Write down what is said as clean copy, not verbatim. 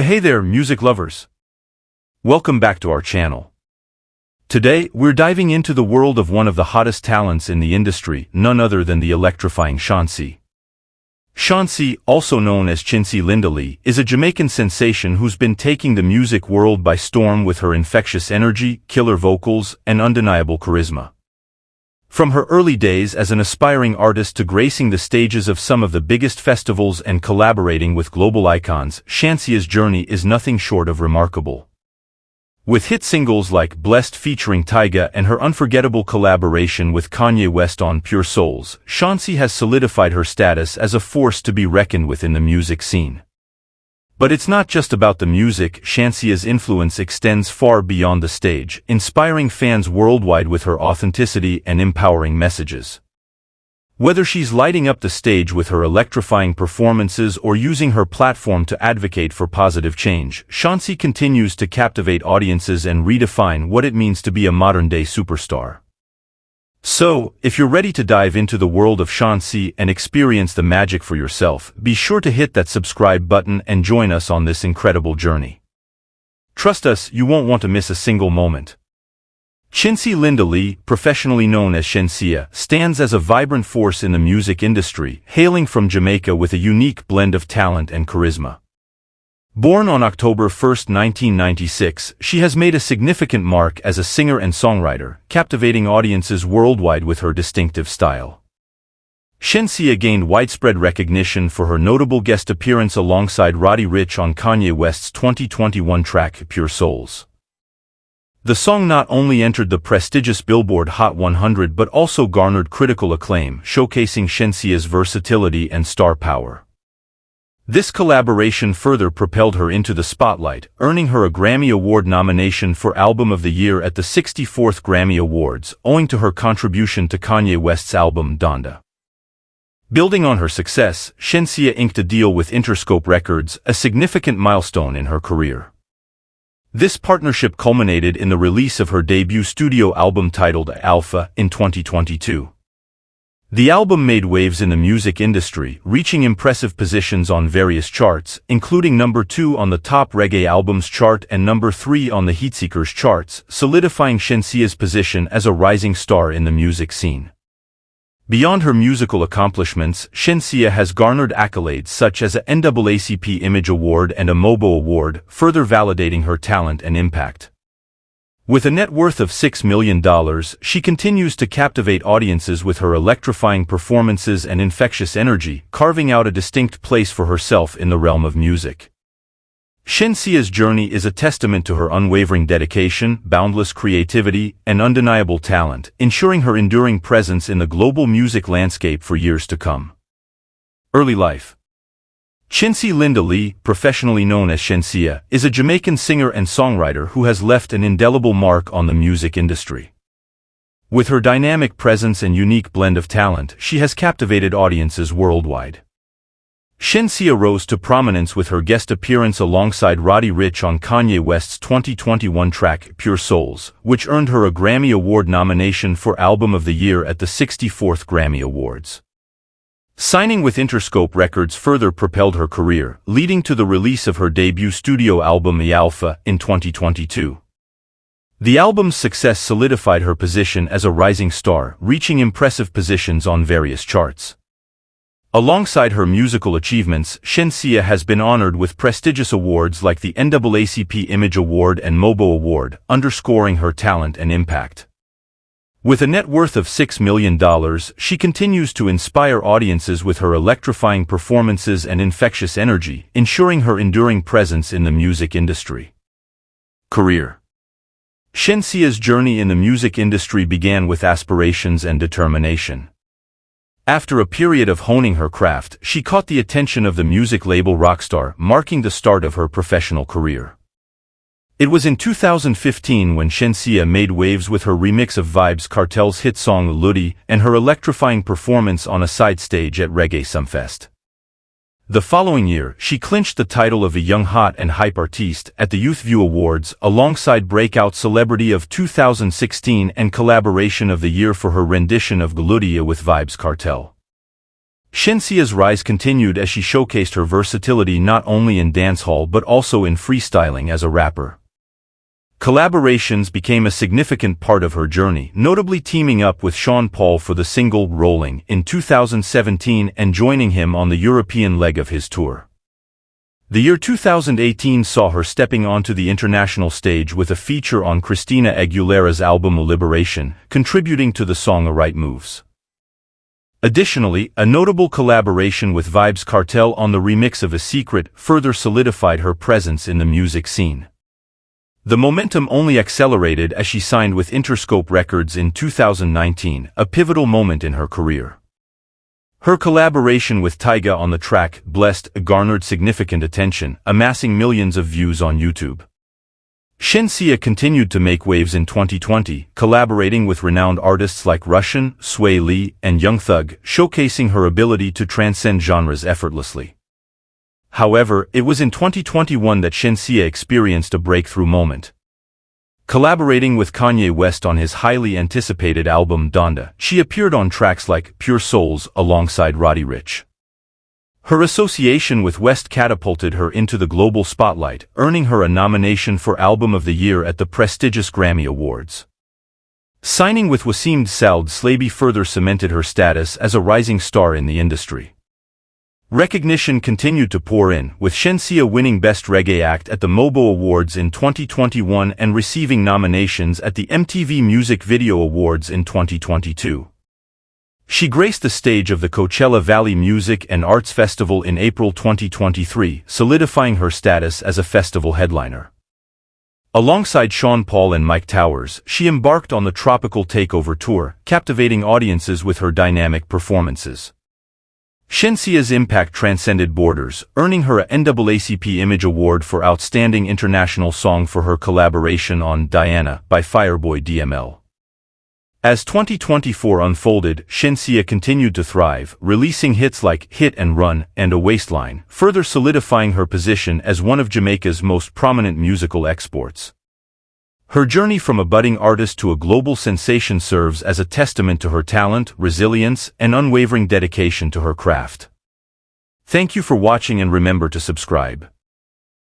Hey there, music lovers. Welcome back to our channel. Today, we're diving into the world of one of the hottest talents in the industry, none other than the electrifying Shenseea. Shenseea, also known as Shenseea Lindley, is a Jamaican sensation who's been taking the music world by storm with her infectious energy, killer vocals, and undeniable charisma. From her early days as an aspiring artist to gracing the stages of some of the biggest festivals and collaborating with global icons, Shenseea's journey is nothing short of remarkable. With hit singles like Blessed featuring Tyga and her unforgettable collaboration with Kanye West on Pure Souls, Shenseea has solidified her status as a force to be reckoned with in the music scene. But it's not just about the music. Shenseea's influence extends far beyond the stage, inspiring fans worldwide with her authenticity and empowering messages. Whether she's lighting up the stage with her electrifying performances or using her platform to advocate for positive change, Shenseea continues to captivate audiences and redefine what it means to be a modern-day superstar. So, if you're ready to dive into the world of Shenseea and experience the magic for yourself, be sure to hit that subscribe button and join us on this incredible journey. Trust us, you won't want to miss a single moment. Shenseea Lindley, professionally known as Shenseea, stands as a vibrant force in the music industry, hailing from Jamaica with a unique blend of talent and charisma. Born on October 1, 1996, she has made a significant mark as a singer and songwriter, captivating audiences worldwide with her distinctive style. Shenseea gained widespread recognition for her notable guest appearance alongside Roddy Ricch on Kanye West's 2021 track Pure Souls. The song not only entered the prestigious Billboard Hot 100 but also garnered critical acclaim, showcasing Shenseea's versatility and star power. This collaboration further propelled her into the spotlight, earning her a Grammy Award nomination for Album of the Year at the 64th Grammy Awards, owing to her contribution to Kanye West's album Donda. Building on her success, Shenseea inked a deal with Interscope Records, a significant milestone in her career. This partnership culminated in the release of her debut studio album titled Alpha in 2022. The album made waves in the music industry, reaching impressive positions on various charts, including number 2 on the Top Reggae Albums chart and number 3 on the Heatseekers charts, solidifying Shenseea's position as a rising star in the music scene. Beyond her musical accomplishments, Shenseea has garnered accolades such as a NAACP Image Award and a MOBO Award, further validating her talent and impact. With a net worth of $6 million, she continues to captivate audiences with her electrifying performances and infectious energy, carving out a distinct place for herself in the realm of music. Shenseea's journey is a testament to her unwavering dedication, boundless creativity, and undeniable talent, ensuring her enduring presence in the global music landscape for years to come. Early life. Shenseea Lindley, professionally known as Shenseea, is a Jamaican singer and songwriter who has left an indelible mark on the music industry. With her dynamic presence and unique blend of talent, she has captivated audiences worldwide. Shenseea rose to prominence with her guest appearance alongside Roddy Ricch on Kanye West's 2021 track Pure Souls, which earned her a Grammy Award nomination for Album of the Year at the 64th Grammy Awards. Signing with Interscope Records further propelled her career, leading to the release of her debut studio album Alpha in 2022. The album's success solidified her position as a rising star, reaching impressive positions on various charts. Alongside her musical achievements, Shenseea has been honored with prestigious awards like the NAACP Image Award and MOBO Award, underscoring her talent and impact. With a net worth of $6 million, she continues to inspire audiences with her electrifying performances and infectious energy, ensuring her enduring presence in the music industry. Career. Shenseea's journey in the music industry began with aspirations and determination. After a period of honing her craft, she caught the attention of the music label Rockstar, marking the start of her professional career. It was in 2015 when Shenseea made waves with her remix of Vybz Kartel's hit song Luddy and her electrifying performance on a side stage at Reggae Sumfest. The following year, she clinched the title of a Young Hot and Hype Artiste at the Youth View Awards alongside Breakout Celebrity of 2016 and Collaboration of the Year for her rendition of Luddy with Vybz Kartel. Shenseea's rise continued as she showcased her versatility not only in dancehall but also in freestyling as a rapper. Collaborations became a significant part of her journey, notably teaming up with Sean Paul for the single Rolling in 2017 and joining him on the European leg of his tour. The year 2018 saw her stepping onto the international stage with a feature on Christina Aguilera's album Liberation, contributing to the song A Right Moves. Additionally, a notable collaboration with Vybz Kartel on the remix of A Secret further solidified her presence in the music scene. The momentum only accelerated as she signed with Interscope Records in 2019, a pivotal moment in her career. Her collaboration with Tyga on the track Blessed garnered significant attention, amassing millions of views on YouTube. Shenseea continued to make waves in 2020, collaborating with renowned artists like Russian, Sway Lee, and Young Thug, showcasing her ability to transcend genres effortlessly. However, it was in 2021 that Shenseea experienced a breakthrough moment. Collaborating with Kanye West on his highly anticipated album Donda, she appeared on tracks like Pure Souls alongside Roddy Ricch. Her association with West catapulted her into the global spotlight, earning her a nomination for Album of the Year at the prestigious Grammy Awards. Signing with Wasim Saud Slaby further cemented her status as a rising star in the industry. Recognition continued to pour in, with Shenseea winning Best Reggae Act at the MOBO Awards in 2021 and receiving nominations at the MTV Music Video Awards in 2022. She graced the stage of the Coachella Valley Music and Arts Festival in April 2023, solidifying her status as a festival headliner. Alongside Sean Paul and Mike Towers, she embarked on the Tropical Takeover Tour, captivating audiences with her dynamic performances. Shenseea's impact transcended borders, earning her a NAACP Image Award for Outstanding International Song for her collaboration on Diana by Fireboy DML. As 2024 unfolded, Shenseea continued to thrive, releasing hits like Hit and Run and A Waistline, further solidifying her position as one of Jamaica's most prominent musical exports. Her journey from a budding artist to a global sensation serves as a testament to her talent, resilience, and unwavering dedication to her craft. Thank you for watching and remember to subscribe.